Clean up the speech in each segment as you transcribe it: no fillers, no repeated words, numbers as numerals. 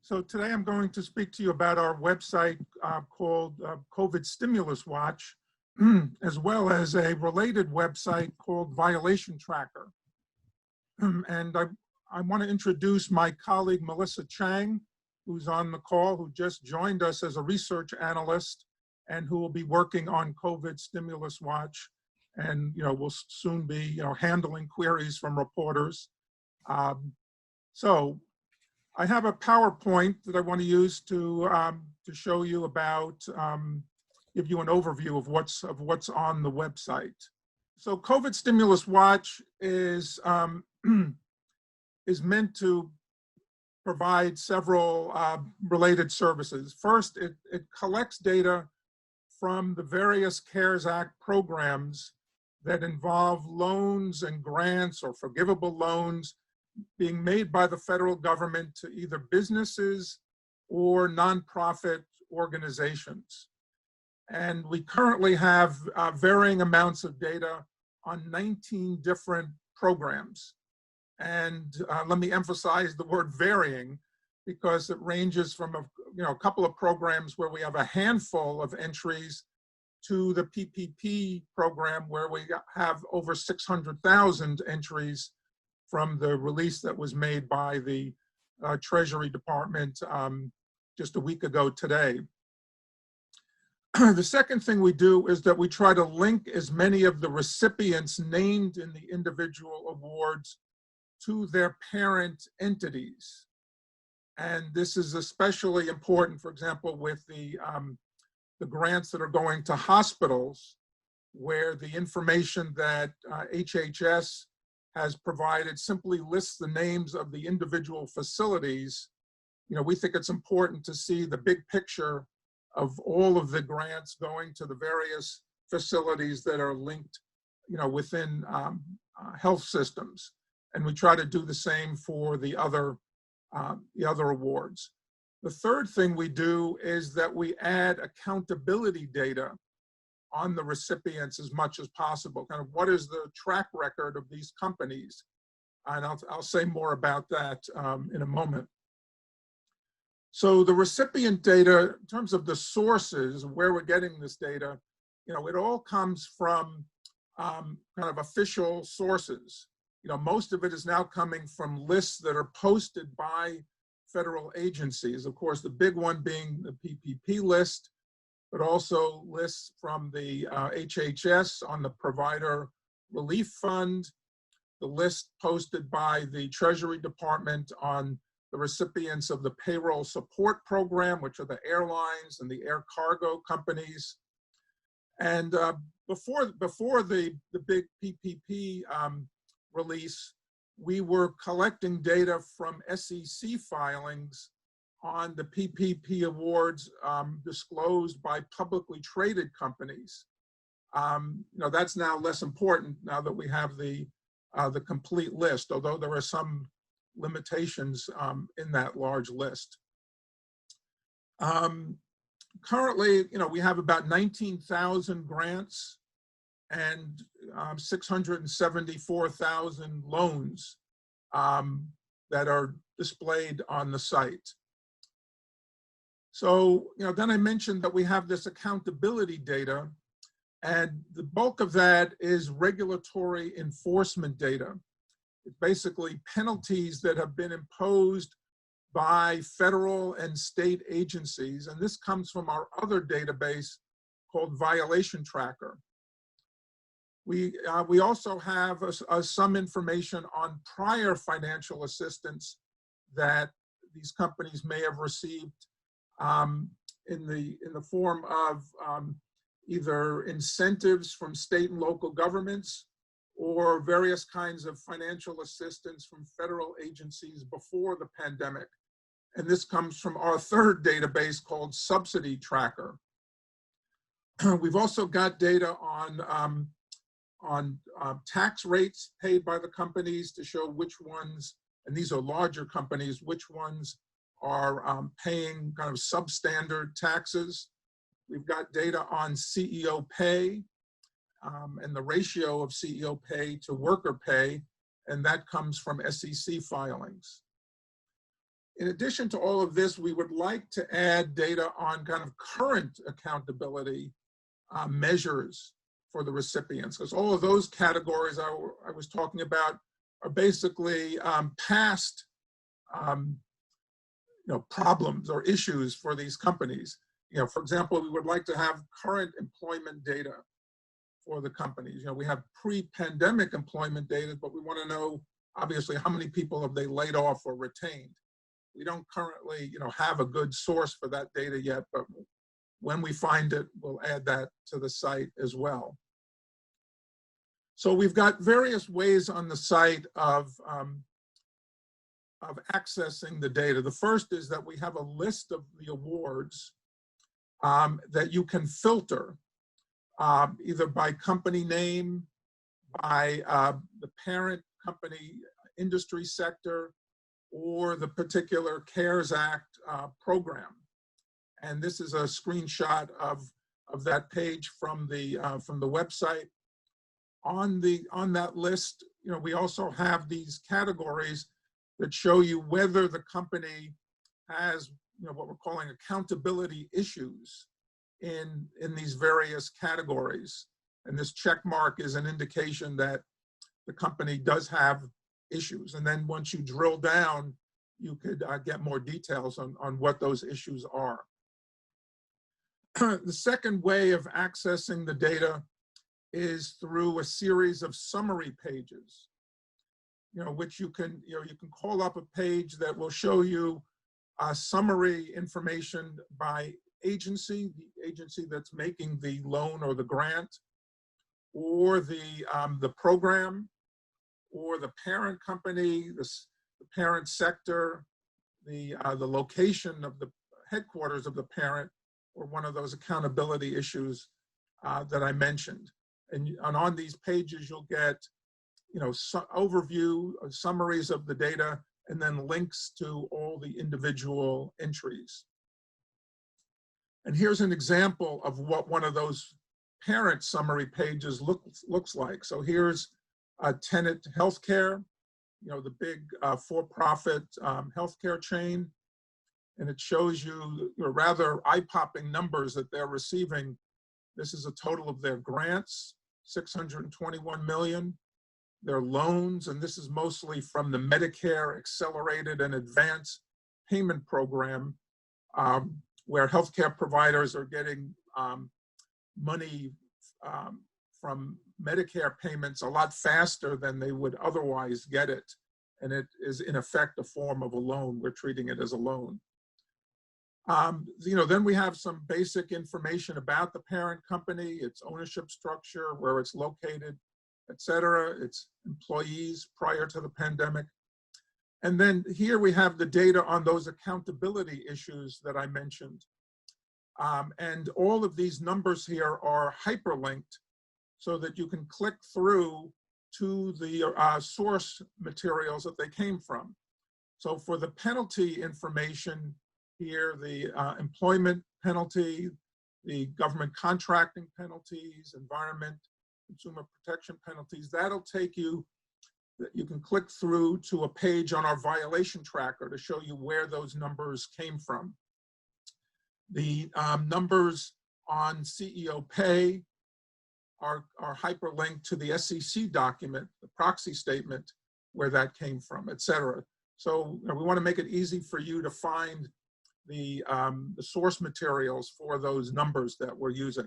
So today I'm going to speak to you about our website called COVID Stimulus Watch, as well as a related website called Violation Tracker. And I want to introduce my colleague, Melissa Chang, who's on the call, who just joined us as a research analyst and who will be working on COVID Stimulus Watch and will soon be handling queries from reporters. So I have a PowerPoint that I want to use to show you about, give you an overview of what's on the website. So COVID Stimulus Watch is is meant to provide several related services. First, it collects data from the various CARES Act programs that involve loans and grants or forgivable loans being made by the federal government to either businesses or nonprofit organizations. And we currently have varying amounts of data on 19 different programs. And let me emphasize the word varying, because it ranges from a couple of programs where we have a handful of entries to the PPP program where we have over 600,000 entries from the release that was made by the Treasury Department just a week ago today. The second thing we do is that we try to link as many of the recipients named in the individual awards to their parent entities. And this is especially important, for example, with the grants that are going to hospitals, where the information that HHS has provided simply lists the names of the individual facilities. We think it's important to see the big picture of all of the grants going to the various facilities that are linked, within health systems. And we try to do the same for the other awards. The third thing we do is that we add accountability data on the recipients as much as possible. Kind of what is the track record of these companies? And I'll say more about that in a moment. So the recipient data, in terms of the sources, where we're getting this data, it all comes from kind of official sources. Most of it is now coming from lists that are posted by federal agencies. Of course, the big one being the PPP list, but also lists from the HHS on the Provider Relief Fund, the list posted by the Treasury Department on the recipients of the Payroll Support Program, which are the airlines and the air cargo companies. And before the big PPP release, we were collecting data from SEC filings on the PPP awards disclosed by publicly traded companies. That's now less important now that we have the complete list, although there are some limitations in that large list. Currently, we have about 19,000 grants and 674,000 loans that are displayed on the site. So, then I mentioned that we have this accountability data, and the bulk of that is regulatory enforcement data. It's basically penalties that have been imposed by federal and state agencies, and this comes from our other database called Violation Tracker. We also have some information on prior financial assistance that these companies may have received in the form of either incentives from state and local governments or various kinds of financial assistance from federal agencies before the pandemic. And this comes from our third database called Subsidy Tracker. We've also got data on tax rates paid by the companies to show which ones, and these are larger companies, which ones are paying kind of substandard taxes. We've got data on CEO pay and the ratio of CEO pay to worker pay, and that comes from SEC filings. In addition to all of this, we would like to add data on kind of current accountability measures for the recipients, because all of those categories I was talking about are basically past problems or issues for these companies. For example, we would like to have current employment data for the companies. We have pre-pandemic employment data, but we want to know, obviously, how many people have they laid off or retained. We don't currently, have a good source for that data yet, but when we find it, we'll add that to the site as well. So we've got various ways on the site of accessing the data. The first is that we have a list of the awards that you can filter either by company name, by the parent company industry sector, or the particular CARES Act program. And this is a screenshot of that page from the website. On that list, we also have these categories that show you whether the company has, what we're calling accountability issues in these various categories. And this check mark is an indication that the company does have issues. And then once you drill down, you could get more details on what those issues are. The second way of accessing the data is through a series of summary pages, which you can call up a page that will show you summary information by agency, the agency that's making the loan or the grant, or the program, or the parent company, the parent sector, the location of the headquarters of the parent, or one of those accountability issues that I mentioned. And on these pages, you'll get, overview, summaries of the data, and then links to all the individual entries. And here's an example of what one of those parent summary pages looks like. So here's Tenet Healthcare, the big for-profit healthcare chain. And it shows you rather eye-popping numbers that they're receiving. This is a total of their grants, 621 million, their loans, and this is mostly from the Medicare Accelerated and Advanced Payment Program, where healthcare providers are getting money from Medicare payments a lot faster than they would otherwise get it. And it is in effect a form of a loan. We're treating it as a loan. Then we have some basic information about the parent company, its ownership structure, where it's located, et cetera, its employees prior to the pandemic. And then here we have the data on those accountability issues that I mentioned. And all of these numbers here are hyperlinked so that you can click through to the source materials that they came from. So for the penalty information here, the employment penalty, the government contracting penalties, environment, consumer protection penalties, that'll take you, you can click through to a page on our violation tracker to show you where those numbers came from. The numbers on CEO pay are hyperlinked to the SEC document, the proxy statement, where that came from, et cetera. So we want to make it easy for you to find the source materials for those numbers that we're using.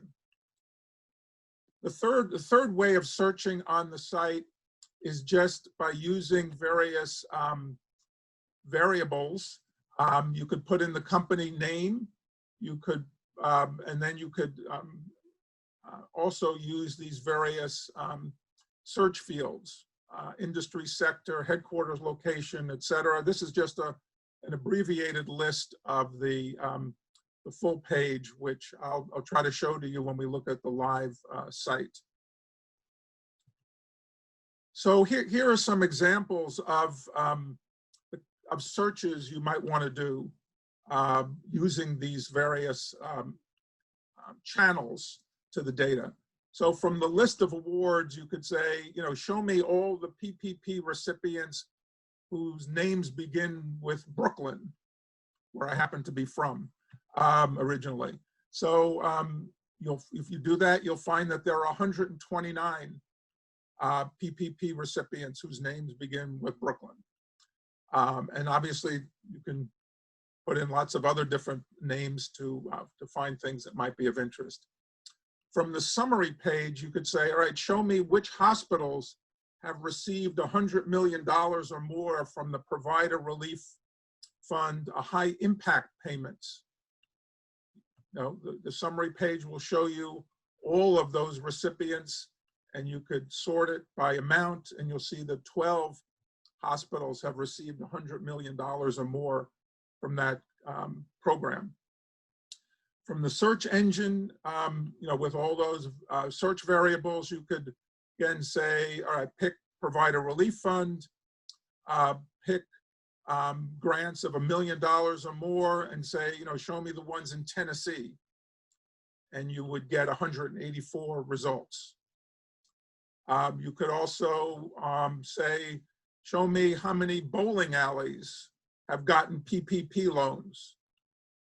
The third way of searching on the site is just by using various variables. You could put in the company name, you could, and then you could also use these various search fields, industry sector, headquarters location, et cetera. This is just an abbreviated list of the full page, which I'll try to show to you when we look at the live site. So here are some examples of searches you might want to do using these various channels to the data. So from the list of awards, you could say, show me all the PPP recipients whose names begin with Brooklyn, where I happen to be from originally. So if you do that, you'll find that there are 129 PPP recipients whose names begin with Brooklyn. And obviously, you can put in lots of other different names to find things that might be of interest. From the summary page, you could say, all right, show me which hospitals have received $100 million or more from the Provider Relief Fund, a high impact payments. Now, the summary page will show you all of those recipients, and you could sort it by amount, and you'll see that 12 hospitals have received $100 million or more from that program. From the search engine, with all those search variables, you could again say, all right, pick Provider Relief Fund, pick grants of $1 million or more, and say, show me the ones in Tennessee, and you would get 184 results. You could also say, show me how many bowling alleys have gotten PPP loans.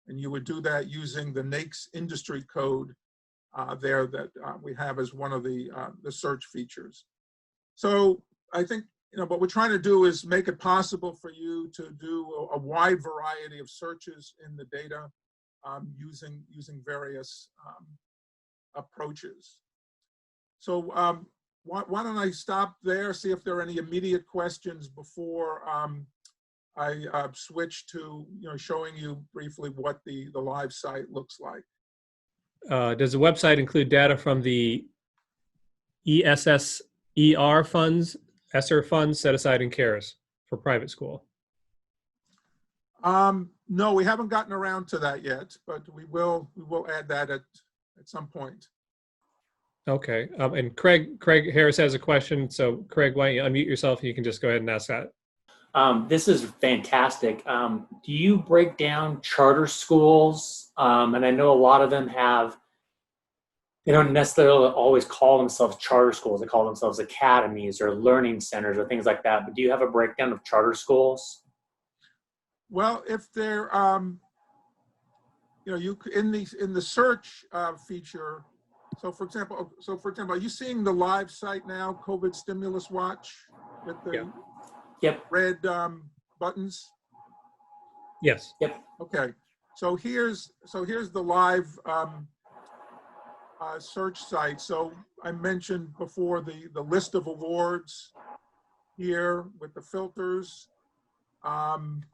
And you would do that using the NAICS industry code there that we have as one of the search features. So I think, what we're trying to do is make it possible for you to do a wide variety of searches in the data using various approaches. So why don't I stop there, see if there are any immediate questions before I switch to showing you briefly what the live site looks like. Does the website include data from the ESSER funds, ESSER funds set aside in CARES for private school? No, we haven't gotten around to that yet, but we will add that at some point. Okay, and Craig Harris has a question. So Craig, why don't you unmute yourself? You can just go ahead and ask that. This is fantastic. Do you break down charter schools? And I know a lot of them they don't necessarily always call themselves charter schools. They call themselves academies or learning centers or things like that. But do you have a breakdown of charter schools? Well, if they're, you in the search feature. So for example, are you seeing the live site now, COVID Stimulus Watch, with the Yep. red buttons? Yes. Yep. Okay. So here's the live search site. So I mentioned before the list of awards here with the filters. And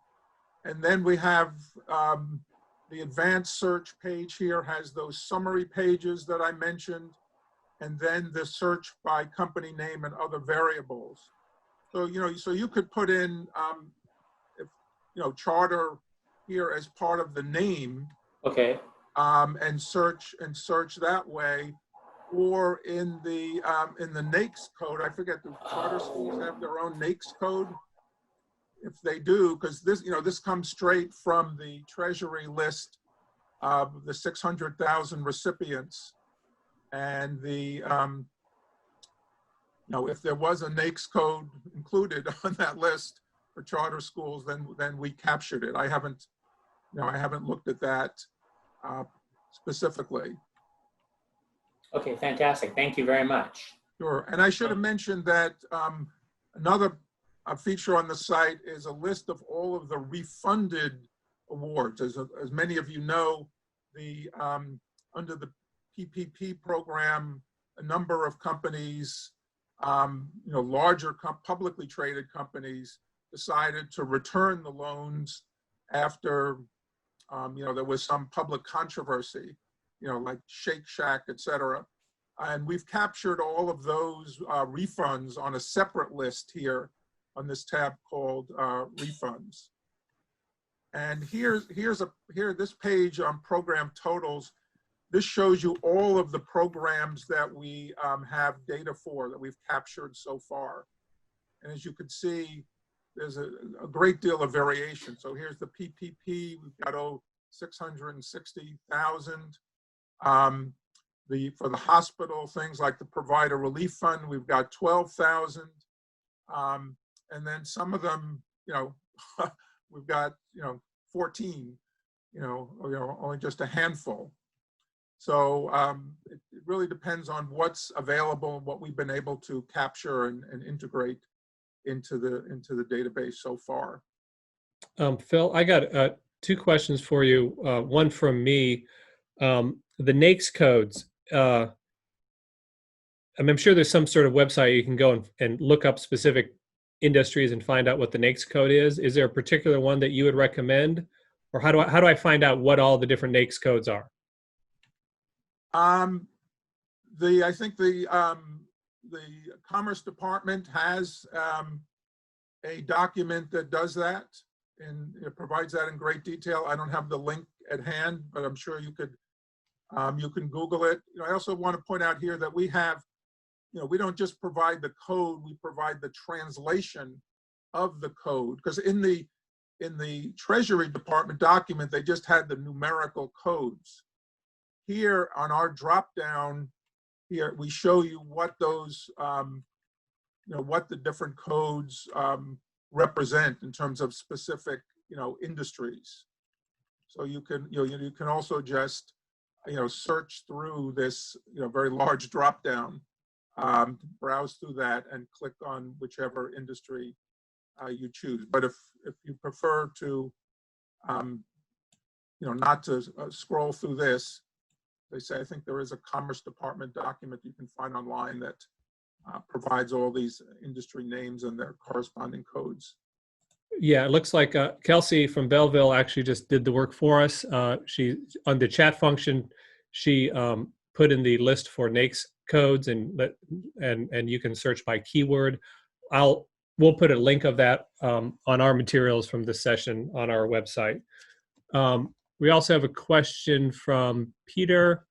then we have the advanced search page here has those summary pages that I mentioned, and then the search by company name and other variables. So, so you could put in, charter here as part of the name. Okay. And search that way, or in the NAICS code. I forget, do charter schools have their own NAICS code? If they do, because this comes straight from the Treasury list of the 600,000 recipients, and the if there was a NAICS code included on that list for charter schools, then we captured it. I haven't looked at that specifically. Okay, fantastic. Thank you very much. Sure, and I should have mentioned that another feature on the site is a list of all of the refunded awards. As many of you know, under the PPP program, a number of companies, larger publicly traded companies, decided to return the loans after there was some public controversy, like Shake Shack, et cetera. And we've captured all of those refunds on a separate list here on this tab called refunds. And here, this page on program totals, this shows you all of the programs that we have data for, that we've captured so far. And as you can see, there's a great deal of variation. So here's the PPP, we've got 660,000. For the hospital, things like the Provider Relief Fund, we've got 12,000. And then some of them, we've got, 14, or only just a handful. So it really depends on what's available, what we've been able to capture and integrate into the database so far. Phil, I got 2 questions for you. One from me. The NAICS codes. I'm sure there's some sort of website you can go and look up specific industries and find out what the NAICS code is. Is there a particular one that you would recommend, or how do I find out what all the different NAICS codes are? I think the Commerce Department has a document that does that, and it provides that in great detail. I don't have the link at hand, but I'm sure you can Google it. I also want to point out here that we have, we don't just provide the code, we provide the translation of the code, because in the Treasury Department document, they just had the numerical codes. Here on our drop down here, we show you what those, what the different codes represent in terms of specific, industries. So you can also just, search through this, very large drop down, browse through that and click on whichever industry you choose. But if you prefer to, not to scroll through this, they say, I think there is a Commerce Department document you can find online that provides all these industry names and their corresponding codes. Yeah, it looks like Kelsey from Belleville actually just did the work for us. She, on the chat function, she put in the list for NAICS codes, and you can search by keyword. We'll put a link of that on our materials from this session on our website. We also have a question from Peter.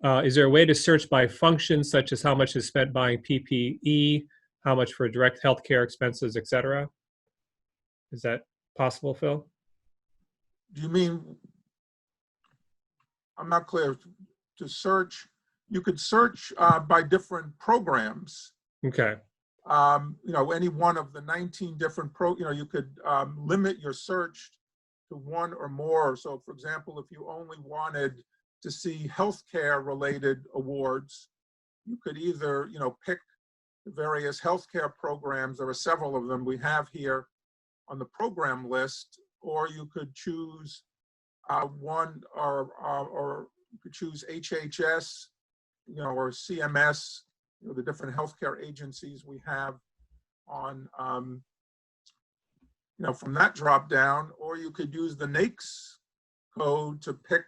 Is there a way to search by function, such as how much is spent buying PPE, how much for direct healthcare expenses, et cetera? Is that possible, Phil? Do you mean, I'm not clear, to search, you could search by different programs. Okay. Any one of the 19 different you could limit your search to one or more. So for example, if you only wanted to see healthcare related awards, you could either, pick the various healthcare programs. There are several of them we have here on the program list, or you could choose one, or you could choose HHS, or CMS, the different healthcare agencies we have on, from that drop down, or you could use the NAICS code to pick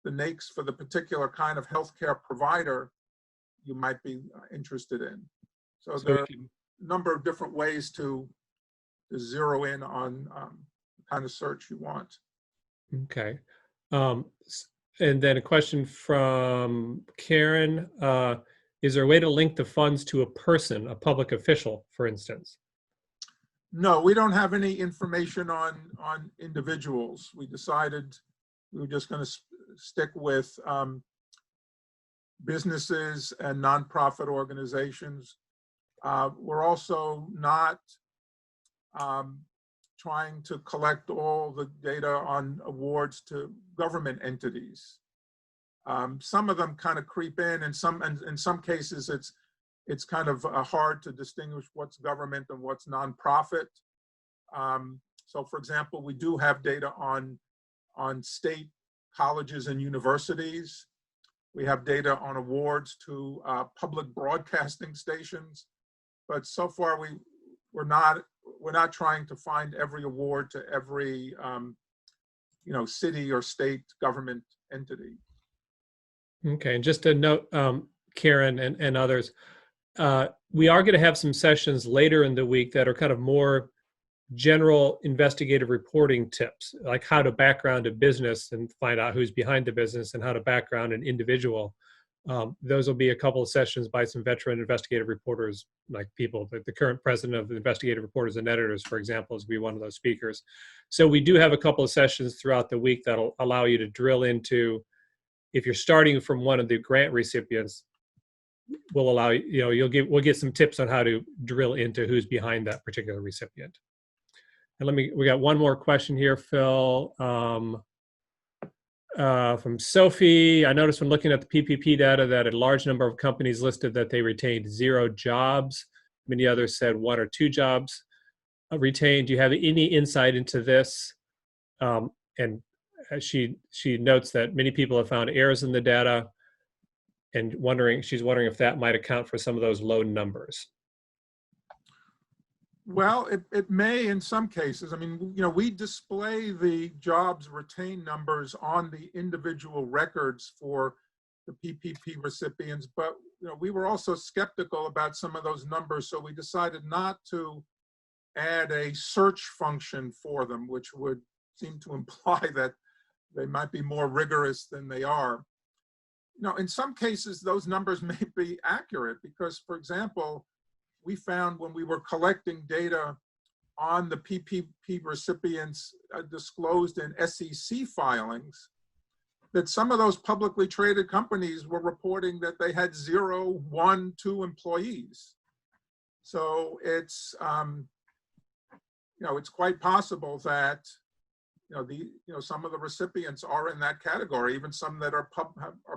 the NAICS for the particular kind of healthcare provider you might be interested in. So there are a number of different ways to zero in on the kind of search you want. Okay. And then a question from Karen. Is there a way to link the funds to a person, a public official, for instance? No, we don't have any information on individuals. We decided we were just going to stick with businesses and nonprofit organizations. We're also not trying to collect all the data on awards to government entities. Some of them kind of creep in some cases it's kind of hard to distinguish what's government and what's nonprofit. So for example, we do have data on state colleges and universities. We have data on awards to public broadcasting stations, but so far we're not trying to find every award to every city or state government entity. Okay, and just a note, Karen and others, we are going to have some sessions later in the week that are kind of more general investigative reporting tips, like how to background a business and find out who's behind the business, and how to background an individual. Those will be a couple of sessions by some veteran investigative reporters, like people, like the current president of the Investigative Reporters and Editors, for example, is be one of those speakers. So we do have a couple of sessions throughout the week that'll allow you to drill into, if you're starting from one of the grant recipients, we'll allow you, we'll get some tips on how to drill into who's behind that particular recipient. And we got one more question here, Phil, from Sophie. I noticed when looking at the PPP data that a large number of companies listed that they retained 0 jobs. Many others said 1 or 2 jobs retained. Do you have any insight into this? And she notes that many people have found errors in the data, and she's wondering if that might account for some of those low numbers. Well, it may in some cases. I mean, we display the jobs retained numbers on the individual records for the PPP recipients, but we were also skeptical about some of those numbers, so we decided not to add a search function for them, which would seem to imply that they might be more rigorous than they are. In some cases, those numbers may be accurate because, for example, we found when we were collecting data on the PPP recipients disclosed in SEC filings, that some of those publicly traded companies were reporting that they had 0, 1, 2 employees. So it's it's quite possible that some of the recipients are in that category, even some that are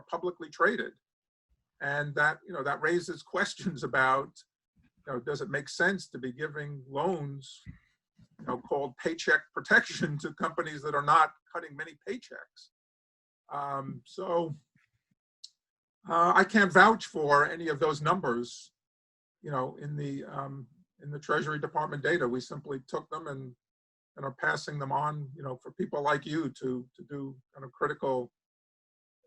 publicly traded, and that that raises questions about does it make sense to be giving loans called paycheck protection to companies that are not cutting many paychecks? So I can't vouch for any of those numbers in the Treasury Department data. We simply took them and are passing them on for people like you to do kind of critical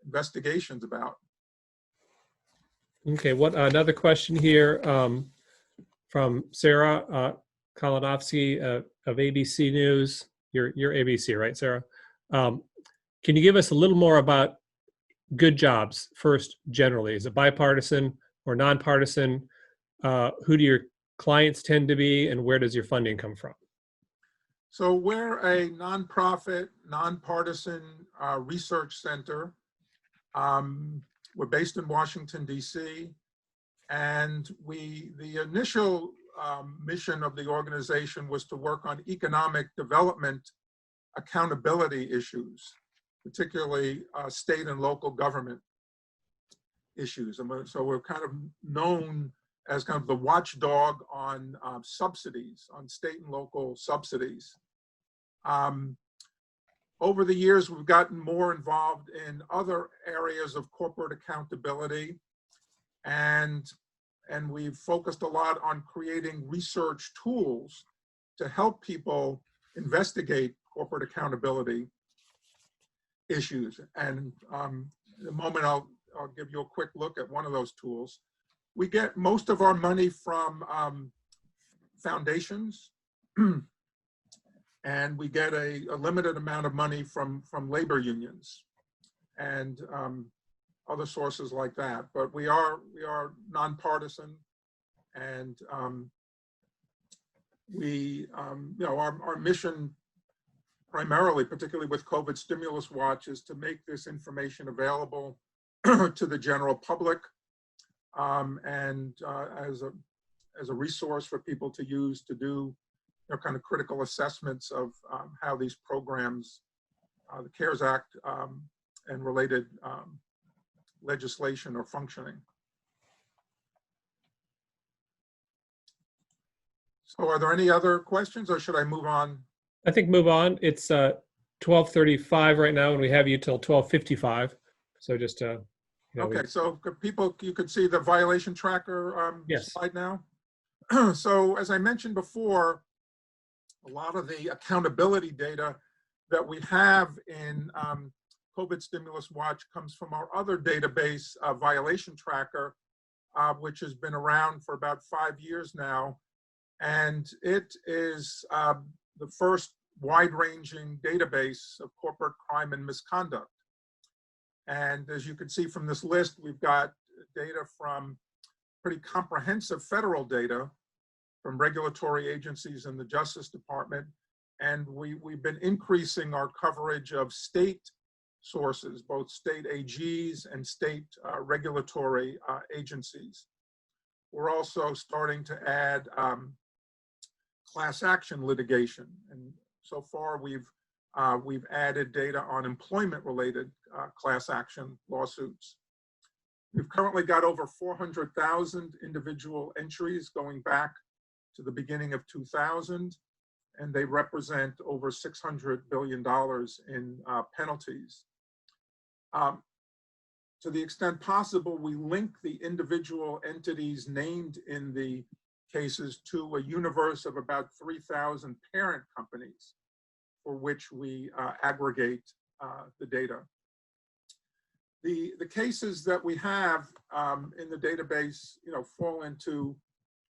investigations about. Okay, another question here from Sarah Kalinovsky of ABC News. You're ABC, right, Sarah? Can you give us a little more about good jobs first, generally? Is it bipartisan or nonpartisan? Who do your clients tend to be, and where does your funding come from? So we're a nonprofit, nonpartisan research center. We're based in Washington, D.C., and the initial mission of the organization was to work on economic development accountability issues, particularly state and local government issues. And so we're kind of known as kind of the watchdog on subsidies, on state and local subsidies. Over the years, we've gotten more involved in other areas of corporate accountability, and we've focused a lot on creating research tools to help people investigate corporate accountability issues. And in a moment, I'll give you a quick look at one of those tools. We get most of our money from foundations, and we get a limited amount of money from labor unions and other sources like that. But we are nonpartisan, and our mission primarily, particularly with COVID Stimulus Watch, is to make this information available to the general public and as a resource for people to use to do kind of critical assessments of how these programs, the CARES Act and related legislation are functioning. So are there any other questions, or should I move on? I think move on. It's 12:35 right now, and we have you till 12:55. So just okay, so you could see the violation tracker yes. slide now. So as I mentioned before, a lot of the accountability data that we have in COVID Stimulus Watch comes from our other database, Violation Tracker, which has been around for about 5 years now. And it is the first wide-ranging database of corporate crime and misconduct. And as you can see from this list, we've got data from pretty comprehensive federal data from regulatory agencies in the Justice Department. And we've been increasing our coverage of state sources, both state AGs and state regulatory agencies. We're also starting to add class action litigation. And so far we've added data on employment-related class action lawsuits. We've currently got over 400,000 individual entries going back to the beginning of 2000, and they represent over $600 billion in penalties. To the extent possible, we link the individual entities named in the cases to a universe of about 3,000 parent companies for which we aggregate the data. The cases that we have in the database, fall into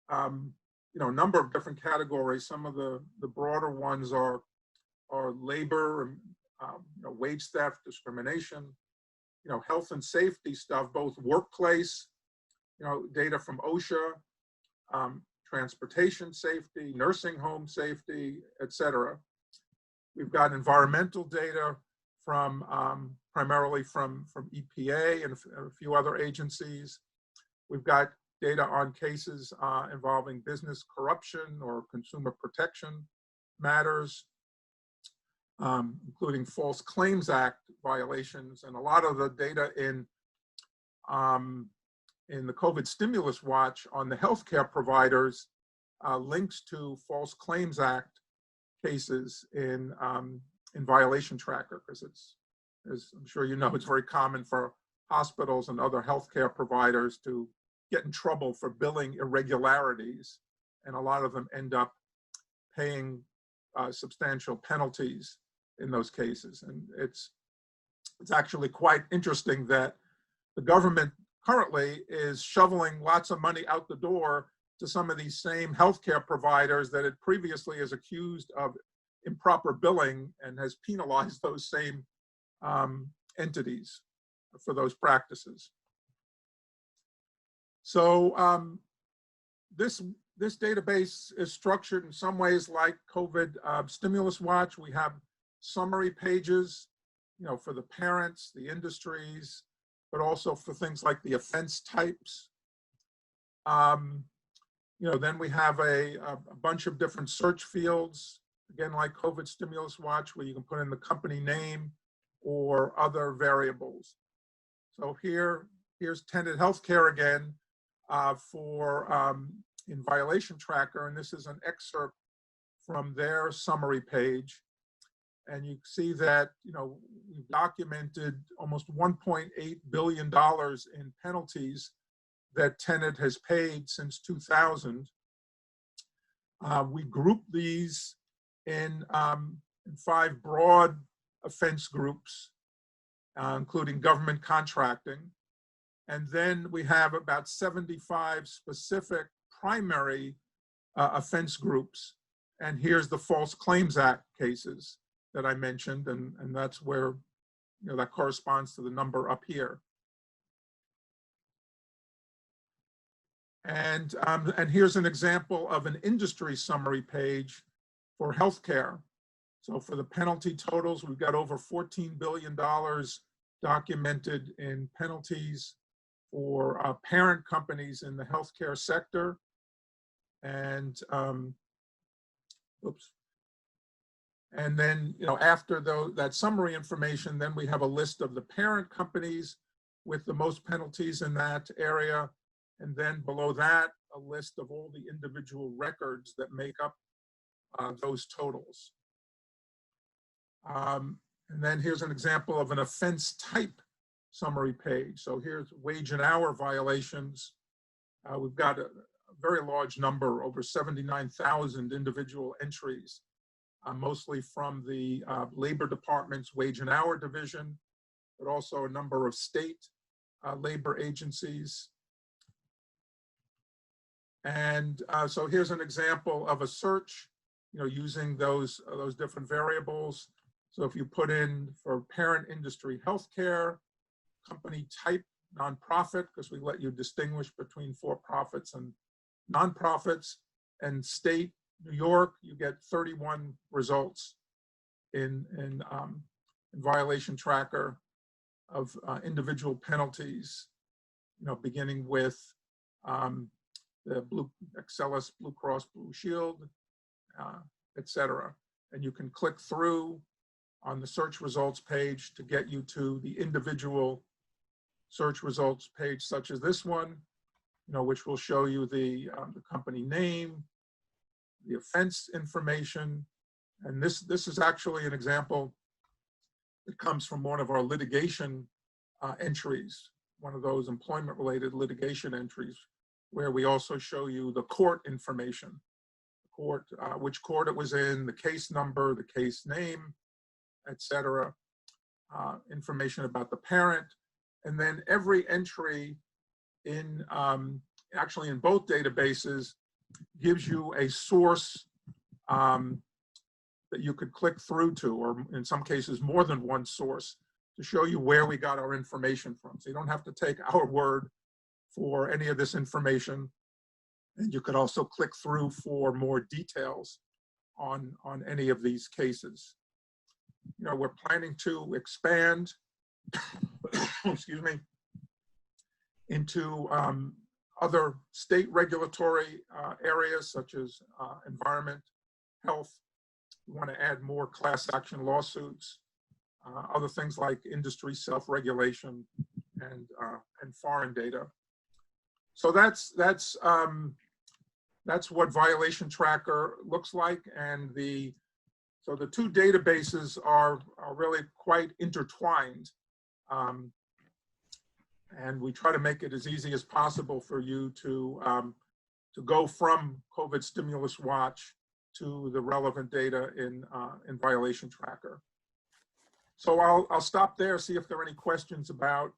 a number of different categories. Some of the broader ones are labor, wage theft, discrimination, health and safety stuff, both workplace, data from OSHA, transportation safety, nursing home safety, et cetera. We've got environmental data from primarily from EPA and a few other agencies. We've got data on cases involving business corruption or consumer protection matters, including False Claims Act violations. And a lot of the data in the COVID stimulus watch on the healthcare providers links to False Claims Act cases in Violation Tracker, because it's, as I'm sure you know, it's very common for hospitals and other healthcare providers to get in trouble for billing irregularities, and a lot of them end up paying substantial penalties in those cases. And it's actually quite interesting that the government currently is shoveling lots of money out the door to some of these same healthcare providers that it previously is accused of improper billing, and has penalized those same entities for those practices. So this database is structured in some ways like COVID stimulus watch. We have summary pages, for the parents, the industries, but also for things like the offense types. Then we have a bunch of different search fields, again, like COVID stimulus watch, where you can put in the company name or other variables. So here's Tenet Healthcare again for in Violation Tracker, and this is an excerpt from their summary page. And you see that, we've documented almost $1.8 billion in penalties that Tenet has paid since 2000. We group these in 5 broad offense groups, including government contracting. And then we have about 75 specific primary offense groups. And here's the False Claims Act cases that I mentioned, and that's where, that corresponds to the number up here. And here's an example of an industry summary page for healthcare. So for the penalty totals, we've got over $14 billion documented in penalties for parent companies in the healthcare sector. And and then, after that summary information, then we have a list of the parent companies with the most penalties in that area. And then below that, a list of all the individual records that make up those totals. And then here's an example of an offense type summary page. So here's wage and hour violations. We've got a very large number, over 79,000 individual entries, mostly from the Labor Department's Wage and Hour Division, but also a number of state labor agencies. And so here's an example of a search, using those different variables. So if you put in for parent industry healthcare, company type nonprofit, because we let you distinguish between for-profits and nonprofits, and state, New York, you get 31 results in Violation Tracker of individual penalties, beginning with the Excellus Blue Cross Blue Shield, etc. And you can click through on the search results page to get you to the individual search results page, such as this one, which will show you the company name, the offense information. And this is actually an example that comes from one of our litigation entries, one of those employment-related litigation entries, where we also show you the court information, which court it was in, the case number, the case name, etc. Information about the parent, and then every entry in actually in both databases gives you a source that you could click through to, or in some cases more than one source, to show you where we got our information from. So you don't have to take our word for any of this information. And you could also click through for more details on any of these cases. We're planning to expand, excuse me, into other state regulatory areas such as environment, health. We want to add more class action lawsuits, other things like industry self-regulation and foreign data. So that's what Violation Tracker looks like, and so the two databases are really quite intertwined, and we try to make it as easy as possible for you to go from COVID Stimulus Watch to the relevant data in Violation Tracker. So I'll stop there, see if there are any questions about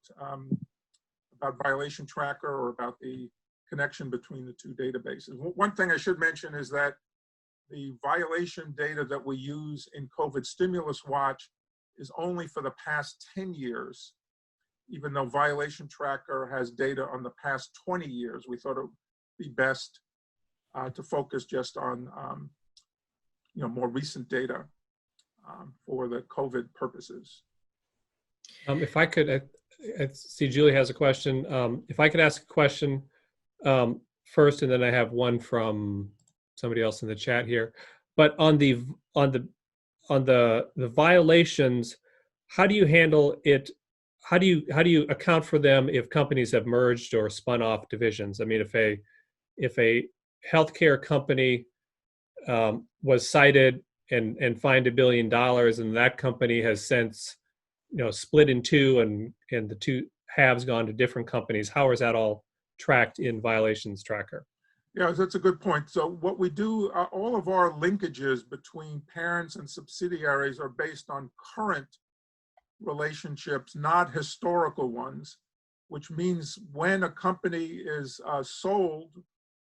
Violation Tracker or about the connection between the two databases. One thing I should mention is that the violation data that we use in COVID Stimulus Watch is only for the past 10 years, even though Violation Tracker has data on the past 20 years. We thought it would be best to focus just on more recent data for the COVID purposes. If I could, I see Julie has a question. If I could ask a question first, and then I have one from somebody else in the chat here. But on the violations, how do you handle it? How do you account for them if companies have merged or spun off divisions? I mean, if a healthcare company was cited and fined $1 billion, and that company has since split in two, and the two halves gone to different companies, how is that all tracked in Violations Tracker? Yeah, that's a good point. So what we do, all of our linkages between parents and subsidiaries are based on current relationships, not historical ones, which means when a company is sold,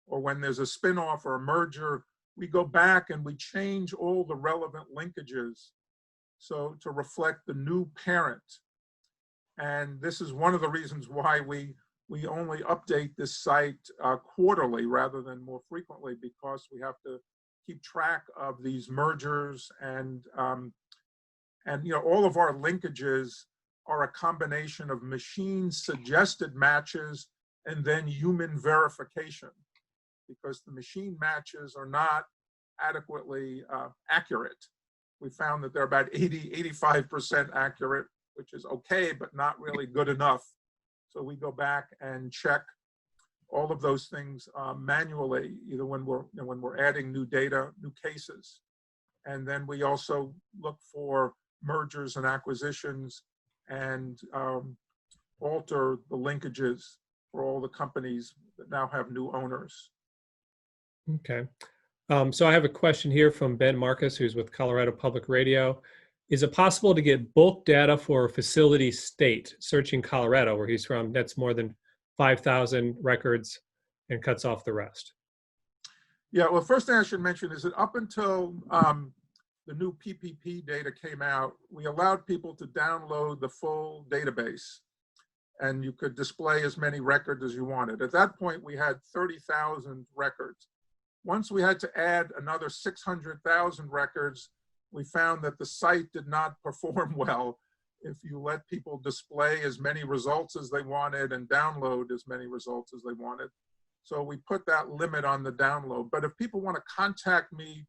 or when there's a spin-off or a merger, we go back and we change all the relevant linkages so to reflect the new parent. And this is one of the reasons why we only update this site quarterly rather than more frequently, because we have to keep track of these mergers, and all of our linkages are a combination of machine suggested matches and then human verification, because the machine matches are not adequately accurate. We found that they're about 85% accurate, which is okay, but not really good enough. So we go back and check all of those things manually, either when we're adding new data, new cases. And then we also look for mergers and acquisitions and alter the linkages for all the companies that now have new owners. Okay. So I have a question here from Ben Marcus, who's with Colorado Public Radio. Is it possible to get bulk data for a facility state, searching Colorado, where he's from, that's more than 5,000 records and cuts off the rest? Yeah, well, first thing I should mention is that up until the new PPP data came out, we allowed people to download the full database, and you could display as many records as you wanted. At that point, we had 30,000 records. Once we had to add another 600,000 records, we found that the site did not perform well if you let people display as many results as they wanted and download as many results as they wanted. So we put that limit on the download. But if people want to contact me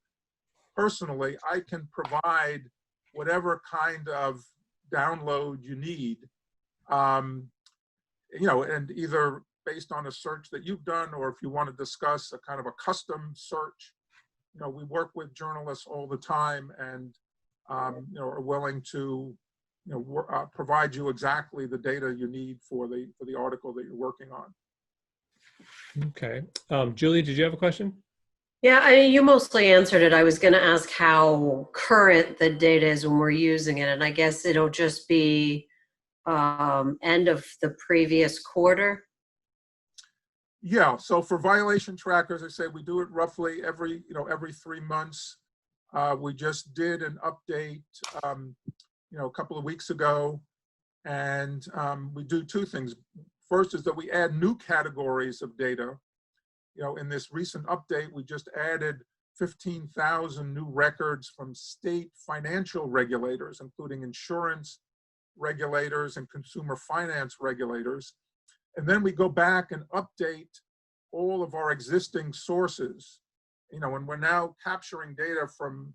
personally, I can provide whatever kind of download you need, and either based on a search that you've done, or if you want to discuss a kind of a custom search, we work with journalists all the time, and are willing to provide you exactly the data you need for the article that you're working on. Okay. Julie, did you have a question? Yeah, I mean, you mostly answered it. I was going to ask how current the data is when we're using it, and I guess it'll just be end of the previous quarter. Yeah, so for violation trackers, I say we do it roughly every 3 months. We just did an update, a couple of weeks ago, and we do two things. First is that we add new categories of data. In this recent update, we just added 15,000 new records from state financial regulators, including insurance regulators and consumer finance regulators. And then we go back and update all of our existing sources, and we're now capturing data from,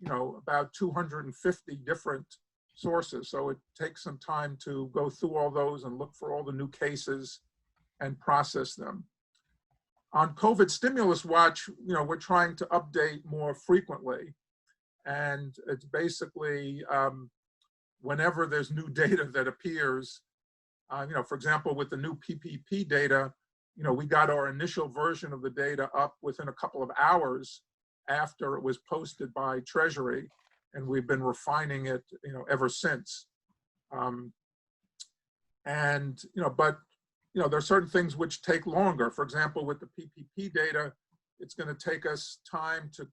about 250 different sources. So it takes some time to go through all those and look for all the new cases and process them. On COVID Stimulus Watch, we're trying to update more frequently. And it's basically whenever there's new data that appears, for example, with the new PPP data, we got our initial version of the data up within a couple of hours after it was posted by Treasury, and we've been refining it, ever since. There are certain things which take longer. For example, with the PPP data, it's going to take us time to,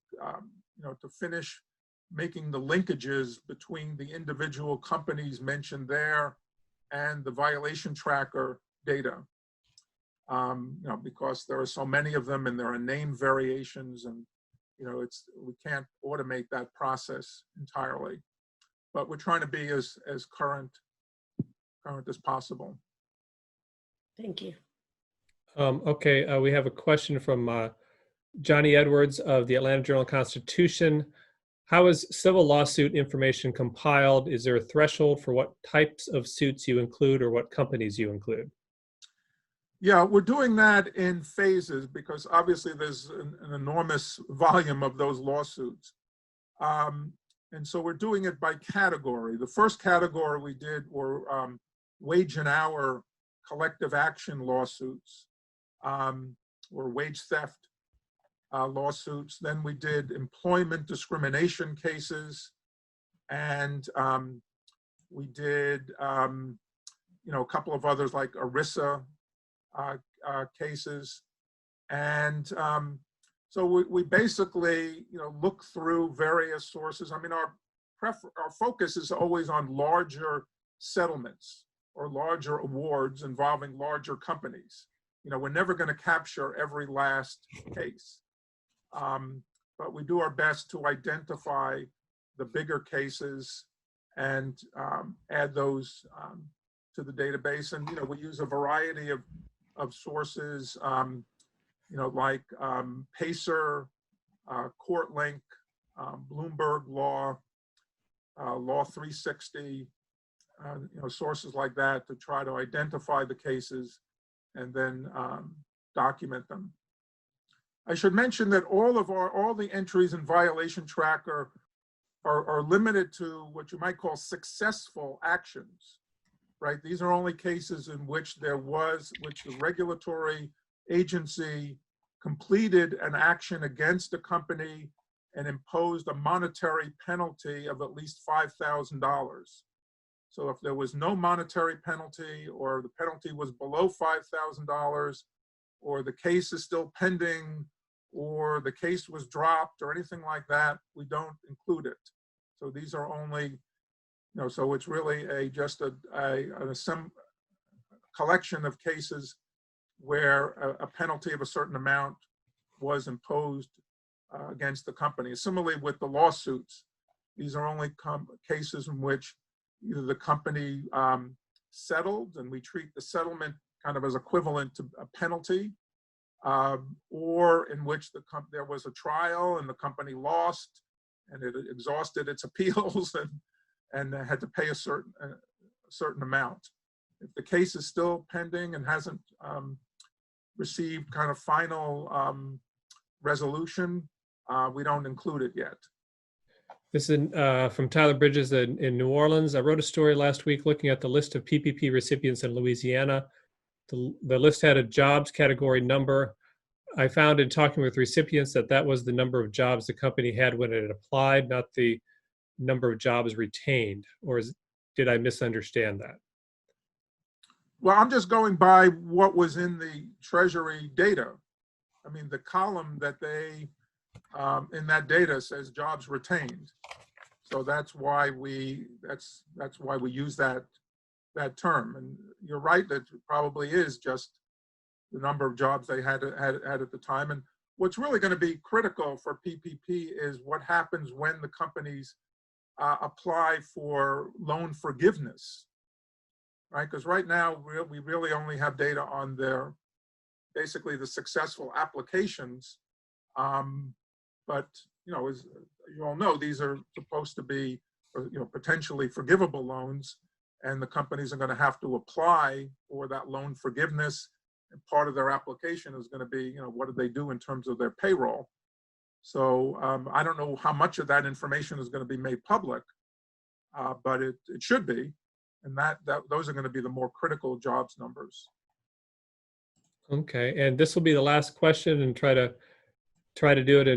to finish making the linkages between the individual companies mentioned there and the violation tracker data. Because there are so many of them and there are name variations, and we can't automate that process entirely. But we're trying to be as current as possible. Thank you. Okay, we have a question from Johnny Edwards of the Atlanta Journal-Constitution. How is civil lawsuit information compiled? Is there a threshold for what types of suits you include or what companies you include? Yeah, we're doing that in phases because obviously there's an enormous volume of those lawsuits. And so we're doing it by category. The first category we did were wage and hour collective action lawsuits, or wage theft lawsuits. Then we did employment discrimination cases, and we did a couple of others like ERISA cases. And so we basically look through various sources. I mean, our focus is always on larger settlements or larger awards involving larger companies. We're never going to capture every last case, but we do our best to identify the bigger cases and add those to the database. And we use a variety of sources, like Pacer, CourtLink, Bloomberg Law, Law 360. Sources like that to try to identify the cases and then document them. I should mention that all the entries in violation tracker are limited to what you might call successful actions, right? These are only cases in which the regulatory agency completed an action against a company and imposed a monetary penalty of at least $5,000. So if there was no monetary penalty, or the penalty was below $5,000, or the case is still pending, or the case was dropped, or anything like that, we don't include it. So these are only, so it's really just a collection of cases where a penalty of a certain amount was imposed against the company. Similarly with the lawsuits, these are only cases in which either the company settled, and we treat the settlement kind of as equivalent to a penalty, or in which there was a trial and the company lost, and it exhausted its appeals and had to pay a certain amount. If the case is still pending and hasn't received kind of final resolution, we don't include it yet. This is from Tyler Bridges in New Orleans. I wrote a story last week looking at the list of PPP recipients in Louisiana. The list had a jobs category number. I found in talking with recipients that was the number of jobs the company had when it applied, not the number of jobs retained. Or did I misunderstand that? Well, I'm just going by what was in the Treasury data. I mean, the column that they in that data says jobs retained. So that's why we use that term. And you're right, that probably is just the number of jobs they had at the time. And what's really going to be critical for PPP is what happens when the companies apply for loan forgiveness, right? Because right now we really only have data on basically the successful applications. But as you all know, these are supposed to be potentially forgivable loans, and the companies are going to have to apply for that loan forgiveness. And part of their application is going to be, what do they do in terms of their payroll? So I don't know how much of that information is going to be made public, but it should be, and those are going to be the more critical jobs numbers. Okay, and this will be the last question, and try to do it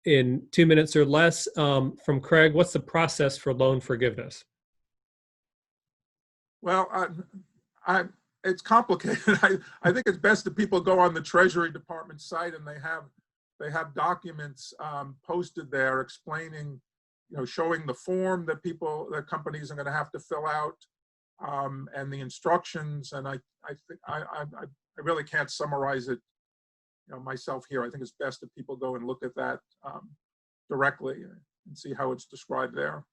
in 2 minutes or less. From Craig, what's the process for loan forgiveness? Well, it's complicated. I think it's best that people go on the Treasury Department site, and they have documents posted there explaining, showing the form that companies are going to have to fill out, and the instructions. And I really can't summarize it, myself here. I think it's best that people go and look at that directly and see how it's described there.